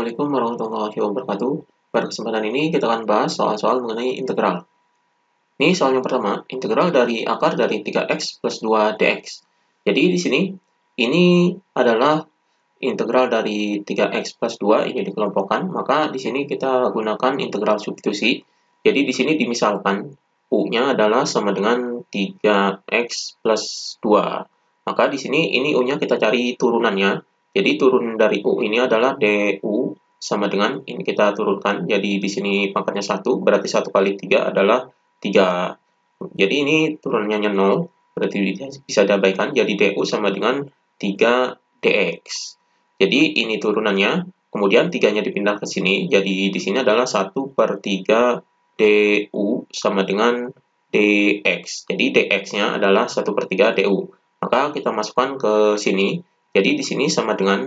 Assalamualaikum warahmatullahi wabarakatuh. Pada kesempatan ini kita akan bahas soal-soal mengenai integral. Ini soal yang pertama, integral dari akar dari 3x plus 2 dx. Jadi di sini, ini adalah integral dari 3x plus 2, ini dikelompokkan, maka di sini kita gunakan integral substitusi. Jadi di sini dimisalkan, u-nya adalah sama dengan 3x plus 2. Maka di sini, ini u-nya kita cari turunannya. Jadi turun dari u ini adalah du sama dengan ini kita turunkan. Jadi di sini pangkatnya 1, berarti 1 kali 3 adalah 3. Jadi ini turunannya 0, berarti bisa diabaikan. Jadi du sama dengan 3 dx. Jadi ini turunannya, kemudian 3-nya dipindah ke sini. Jadi di sini adalah 1 per 3 du sama dengan dx. Jadi dx-nya adalah 1 per 3 du. Maka kita masukkan ke sini. Jadi di sini sama dengan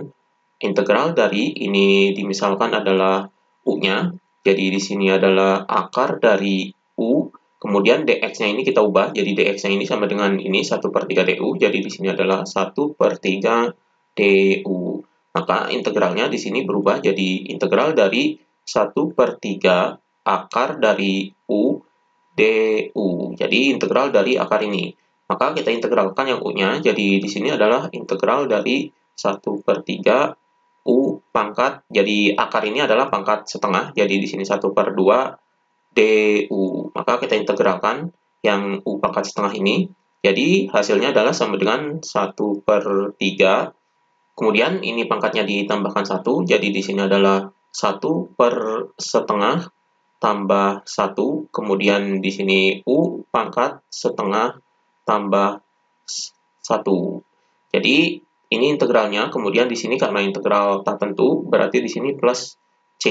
integral dari ini dimisalkan adalah u-nya. Jadi di sini adalah akar dari u. Kemudian dx-nya ini kita ubah. Jadi dx-nya ini sama dengan ini 1 per 3 du. Jadi di sini adalah 1 per 3 du. Maka integralnya di sini berubah jadi integral dari 1 per 3 akar dari u du. Jadi integral dari akar ini. Maka kita integralkan yang u-nya, jadi di sini adalah integral dari 1 per 3 u pangkat, jadi akar ini adalah pangkat setengah, jadi di sini 1 per 2 du. Maka kita integralkan yang u pangkat setengah ini, jadi hasilnya adalah sama dengan 1 per 3, kemudian ini pangkatnya ditambahkan 1, jadi di sini adalah 1 per setengah tambah 1, kemudian di sini u pangkat setengah tambah 1. Jadi ini integralnya, kemudian di sini karena integral tak tentu, berarti di sini plus c.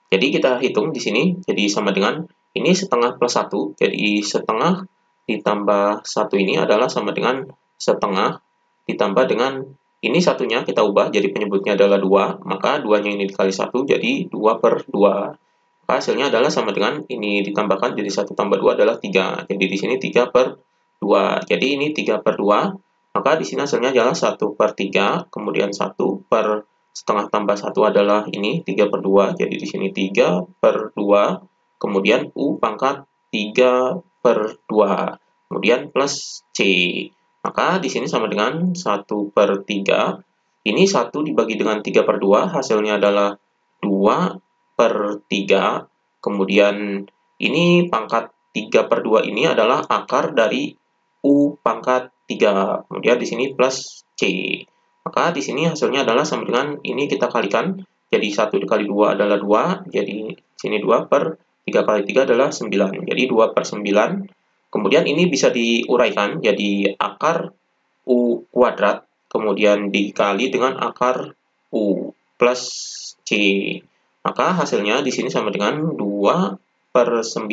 Jadi kita hitung di sini, jadi sama dengan ini setengah plus 1, jadi setengah ditambah 1 ini adalah sama dengan setengah ditambah dengan ini satunya kita ubah, jadi penyebutnya adalah 2, maka 2-nya ini dikali 1, jadi 2 per 2. Hasilnya adalah sama dengan ini ditambahkan jadi 1 tambah 2 adalah 3. Jadi di sini 3 per 2. Jadi ini 3 per 2. Maka di sini hasilnya adalah 1 per 3. Kemudian 1 per setengah tambah 1 adalah ini 3 per 2. Jadi di sini 3 per 2. Kemudian U pangkat 3 per 2. Kemudian plus C. Maka di sini sama dengan 1 per 3. Ini 1 dibagi dengan 3 per 2. Hasilnya adalah 2 per 3, kemudian ini pangkat 3 per 2 ini adalah akar dari U pangkat 3, kemudian di sini plus C. Maka di sini hasilnya adalah sama dengan ini kita kalikan, jadi 1 dikali 2 adalah 2, jadi sini 2 per 3 kali 3 adalah 9, jadi 2 per 9. Kemudian ini bisa diuraikan, jadi akar U kuadrat, kemudian dikali dengan akar U plus C. Maka hasilnya di sini sama dengan 2 per 9.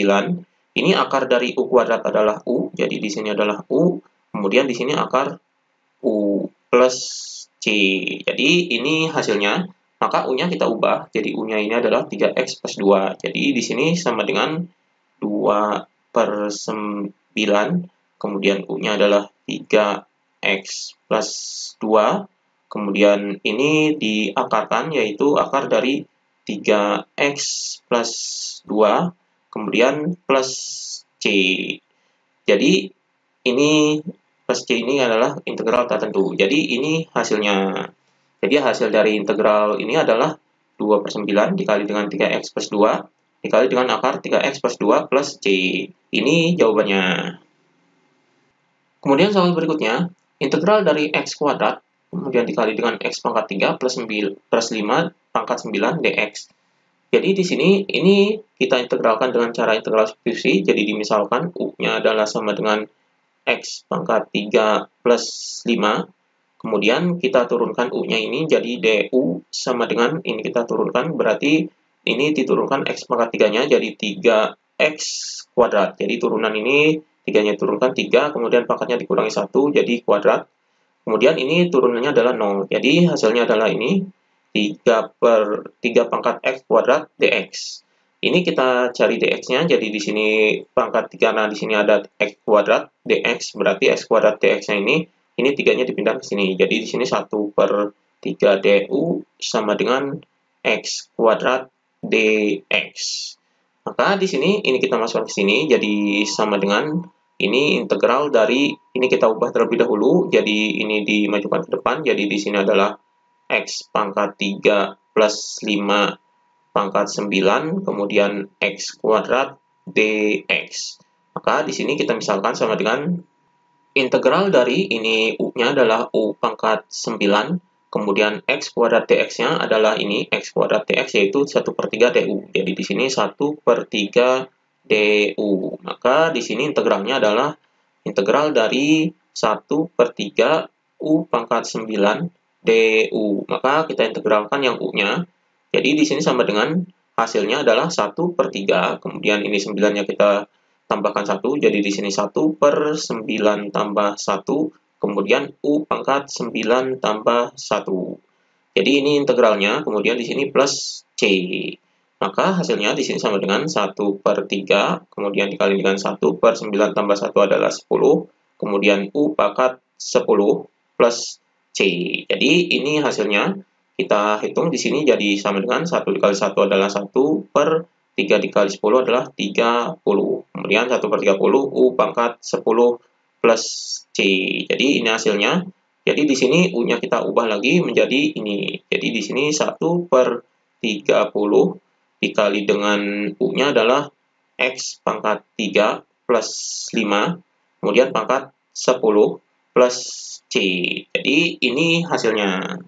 Ini akar dari U kuadrat adalah U, jadi di sini adalah U, kemudian di sini akar U plus C. Jadi ini hasilnya, maka U-nya kita ubah, jadi U-nya ini adalah 3x plus 2. Jadi di sini sama dengan 2 per 9, kemudian U-nya adalah 3x plus 2, kemudian ini diakarkan, yaitu akar dari 3x plus 2, kemudian plus C. Jadi, ini plus C ini adalah integral tak tentu. Jadi, ini hasilnya. Jadi, hasil dari integral ini adalah 2 per 9 dikali dengan 3x plus 2, dikali dengan akar 3x plus 2 plus C. Ini jawabannya. Kemudian soal berikutnya, integral dari x kuadrat, kemudian dikali dengan x pangkat 3 plus 5 pangkat 9 dx. Jadi di sini ini kita integralkan dengan cara integral substitusi. Jadi dimisalkan u-nya adalah sama dengan x pangkat 3 plus 5. Kemudian kita turunkan u-nya ini jadi du sama dengan ini kita turunkan, berarti ini diturunkan x pangkat 3-nya jadi 3x kuadrat. Jadi turunan ini 3-nya turunkan 3, kemudian pangkatnya dikurangi 1 jadi kuadrat. Kemudian ini turunannya adalah 0. Jadi hasilnya adalah ini 3 per 3 pangkat x kuadrat dx. Ini kita cari dx-nya, jadi di sini pangkat 3, nah di sini ada x kuadrat dx, berarti x kuadrat dx-nya ini 3-nya dipindah ke sini. Jadi di sini 1 per 3 du sama dengan X kuadrat dx. Maka di sini ini kita masukkan ke sini jadi sama dengan ini integral dari ini kita ubah terlebih dahulu jadi ini dimajukan ke depan jadi di sini adalah X pangkat 3 plus 5 pangkat 9 kemudian X kuadrat dx. Maka di sini kita misalkan sama dengan integral dari ini U-nya adalah U pangkat 9 kemudian X kuadrat dx-nya adalah ini X kuadrat dx yaitu 1/3 du. Jadi di sini 1/3 du. Maka di sini integralnya adalah integral dari 1/3 U pangkat 9 du. Maka kita integralkan yang U-nya. Jadi di sini sama dengan hasilnya adalah 1/3. Kemudian ini 9-nya kita tambahkan 1. Jadi di sini 1/9 tambah 1. Kemudian U pangkat 9 tambah 1. Jadi ini integralnya, kemudian di sini plus C. Maka hasilnya di sini sama dengan 1/3, kemudian dikali dengan 1/9 tambah 1 adalah 10. Kemudian U pangkat 10 plus C. Jadi ini hasilnya kita hitung di sini jadi sama dengan 1 dikali 1 adalah 1/3 dikali 10 adalah 30. Kemudian 1/30 U pangkat 10 plus C. Jadi ini hasilnya. Jadi di sini U-nya kita ubah lagi menjadi ini. Jadi di sini 1/30 dikali dengan U-nya adalah X pangkat 3 plus 5. Kemudian pangkat 10 plus C. Jadi ini hasilnya.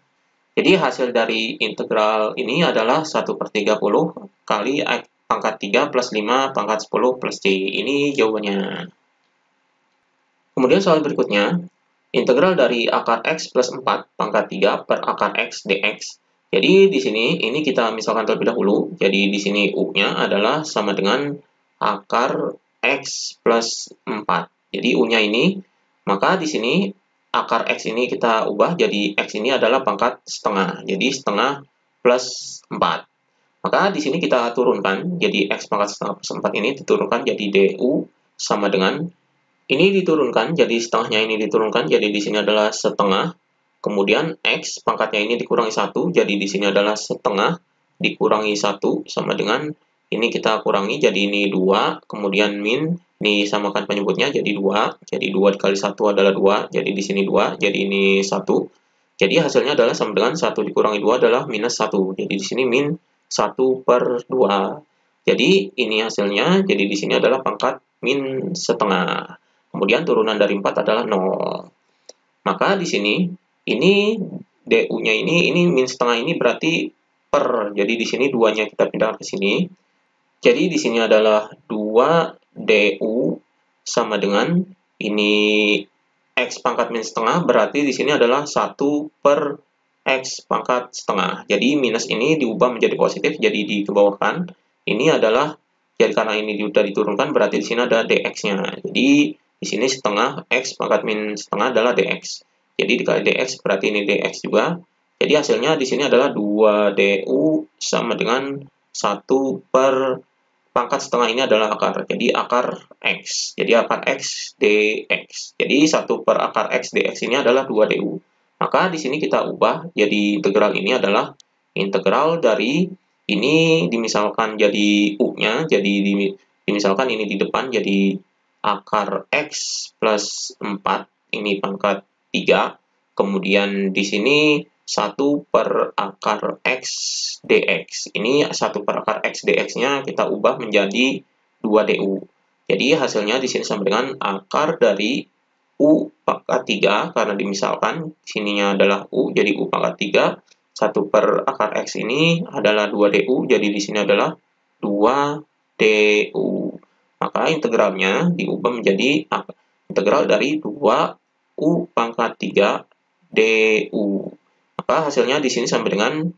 Jadi hasil dari integral ini adalah 1/30 kali X pangkat 3 plus 5 pangkat 10 plus C. Ini jawabannya. Kemudian soal berikutnya, integral dari akar X plus 4 pangkat 3 per akar X dx. Jadi di sini ini kita misalkan terlebih dahulu. Jadi di sini U-nya adalah sama dengan akar X plus 4. Jadi U-nya ini, maka di sini akar X ini kita ubah jadi X ini adalah pangkat setengah. Jadi setengah plus 4. Maka di sini kita turunkan, jadi X pangkat setengah plus 4 ini diturunkan jadi DU sama dengan ini diturunkan, jadi setengahnya ini diturunkan, jadi di sini adalah setengah. Kemudian X pangkatnya ini dikurangi 1, jadi di sini adalah setengah dikurangi 1 sama dengan ini kita kurangi, jadi ini 2, kemudian min, ini samakan penyebutnya jadi 2, jadi 2 dikali 1 adalah 2, jadi di sini 2, jadi ini 1. Jadi hasilnya adalah sama dengan 1 dikurangi 2 adalah minus 1, jadi di sini min 1/2. Jadi ini hasilnya, jadi di sini adalah pangkat min setengah. Kemudian turunan dari 4 adalah 0. Maka di sini, ini DU-nya ini min setengah ini berarti per. Jadi di sini 2-nya kita pindahkan ke sini. Jadi di sini adalah 2 DU sama dengan ini X pangkat min setengah, berarti di sini adalah 1 per X pangkat setengah. Jadi minus ini diubah menjadi positif, jadi dikebawahkan. Ini adalah, jadi karena ini sudah diturunkan, berarti di sini ada dx-nya. Jadi di sini setengah X pangkat min setengah adalah dx. Jadi dikali dx berarti ini dx juga. Jadi hasilnya di sini adalah 2 du sama dengan 1 per pangkat setengah ini adalah akar. Jadi akar X. Jadi akar X dx. Jadi 1 per akar X dx ini adalah 2 du. Maka di sini kita ubah jadi integral ini adalah integral dari ini dimisalkan jadi U-nya. Jadi dimisalkan ini di depan jadi akar X plus 4, ini pangkat 3, kemudian di sini 1 per akar X dx. Ini 1 per akar X dx-nya kita ubah menjadi 2 du. Jadi hasilnya di sini sama dengan akar dari U pangkat 3, karena dimisalkan sininya adalah U, jadi U pangkat 3, 1 per akar X ini adalah 2 du, jadi di sini adalah 2 du. Maka integralnya diubah menjadi integral dari 2 U pangkat 3 du. Maka hasilnya di sini sama dengan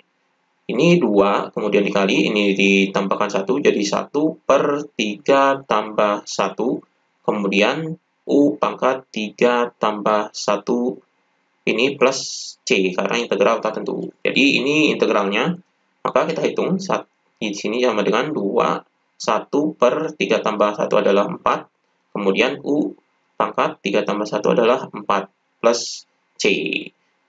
ini 2, kemudian dikali, ini ditambahkan 1, jadi 1 per 3 tambah 1, kemudian U pangkat 3 tambah 1, ini plus C, karena integral tak tentu. Jadi ini integralnya, maka kita hitung, di sini sama dengan 2, 1 per 3 tambah 1 adalah 4, kemudian U pangkat 3 tambah 1 adalah 4 plus C.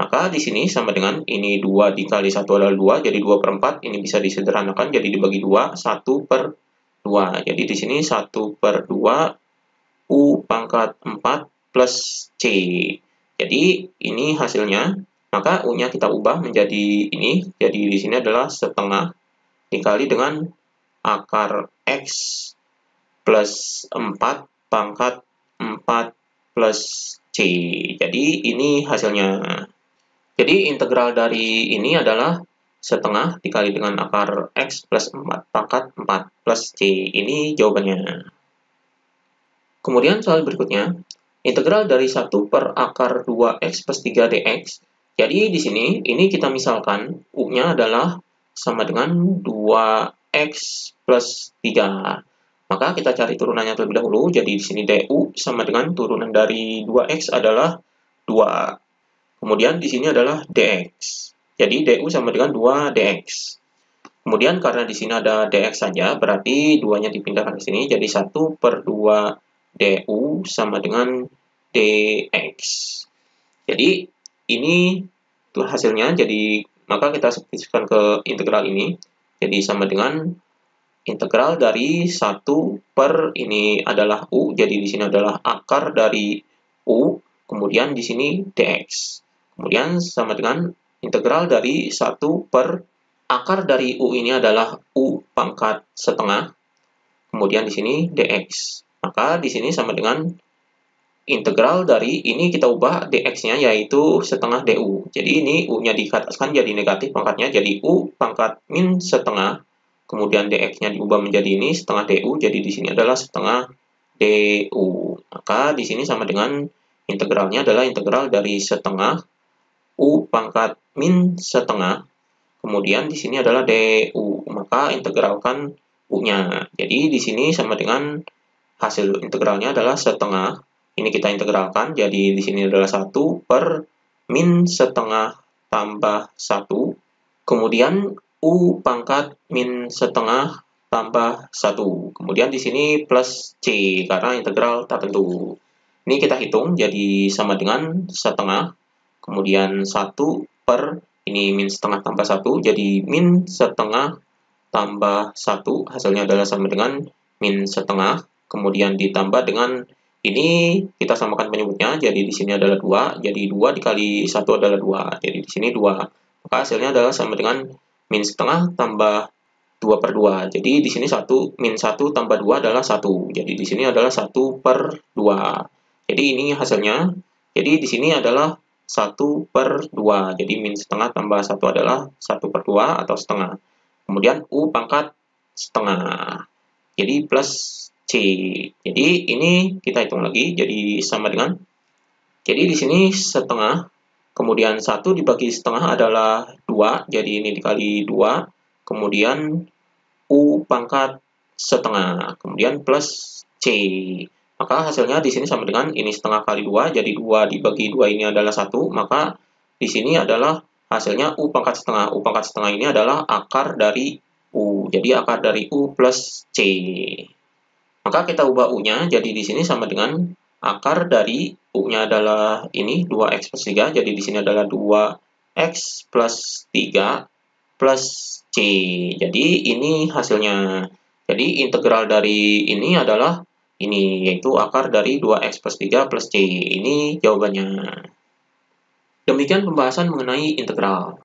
Maka di sini sama dengan ini 2 dikali 1 adalah 2, jadi 2/4. Ini bisa disederhanakan jadi dibagi 2, 1/2. Jadi di sini 1/2 U pangkat 4 plus C. Jadi ini hasilnya, maka U-nya kita ubah menjadi ini. Jadi di sini adalah setengah dikali dengan akar X plus 4 pangkat 4 plus C. Jadi ini hasilnya. Jadi integral dari ini adalah setengah dikali dengan akar X plus 4 pangkat 4 plus C. Ini jawabannya. Kemudian soal berikutnya, integral dari 1 per akar 2x plus 3 dx. Jadi di sini, ini kita misalkan U-nya adalah sama dengan 2x plus 3. Maka kita cari turunannya terlebih dahulu. Jadi di sini du sama dengan turunan dari 2x adalah 2. Kemudian di sini adalah dx. Jadi du sama dengan 2 dx. Kemudian karena di sini ada dx saja, berarti 2-nya dipindahkan ke sini. Jadi 1/2 du sama dengan dx. Jadi ini tuh hasilnya. Jadi maka kita substitusikan ke integral ini. Jadi sama dengan integral dari 1 per ini adalah u. Jadi di sini adalah akar dari u. Kemudian di sini dx. Kemudian sama dengan integral dari 1 per akar dari u ini adalah u pangkat setengah. Kemudian di sini dx. Maka di sini sama dengan integral dari ini kita ubah dx-nya yaitu setengah du. Jadi ini u-nya dikatakan jadi negatif pangkatnya, jadi u pangkat min setengah. Kemudian dx-nya diubah menjadi ini setengah du, jadi di sini adalah setengah du. Maka di sini sama dengan integralnya adalah integral dari setengah u pangkat min setengah. Kemudian di sini adalah du. Maka integralkan u-nya. Jadi di sini sama dengan hasil integralnya adalah setengah. Ini kita integralkan, jadi di sini adalah 1 per min setengah tambah 1. Kemudian U pangkat min setengah tambah 1. Kemudian di sini plus C, karena integral tak tentu. Ini kita hitung, jadi sama dengan setengah. Kemudian 1 per, ini min setengah tambah 1, jadi min setengah tambah 1. Hasilnya adalah sama dengan min setengah. Kemudian ditambah dengan ini kita samakan penyebutnya, jadi di sini adalah 2, jadi 2 dikali 1 adalah 2, jadi di sini 2. Maka hasilnya adalah sama dengan min setengah tambah 2/2. Jadi di sini 1 min 1 tambah 2 adalah 1. Jadi di sini adalah 1/2. Jadi ini hasilnya. Jadi di sini adalah 1/2. Jadi min setengah tambah 1 adalah 1/2 atau setengah. Kemudian U pangkat setengah. Jadi plus C. Jadi ini kita hitung lagi, jadi sama dengan, jadi di sini setengah, kemudian 1 dibagi setengah adalah 2, jadi ini dikali 2, kemudian U pangkat setengah, kemudian plus C. Maka hasilnya di sini sama dengan ini setengah kali 2, jadi 2 dibagi 2 ini adalah 1, maka di sini adalah hasilnya U pangkat setengah. U pangkat setengah ini adalah akar dari U, jadi akar dari U plus C. Maka kita ubah U-nya, jadi di sini sama dengan akar dari U-nya adalah ini 2x plus 3, jadi di sini adalah 2x plus 3 plus C. Jadi ini hasilnya. Jadi integral dari ini adalah ini, yaitu akar dari 2x plus 3 plus C. Ini jawabannya. Demikian pembahasan mengenai integral.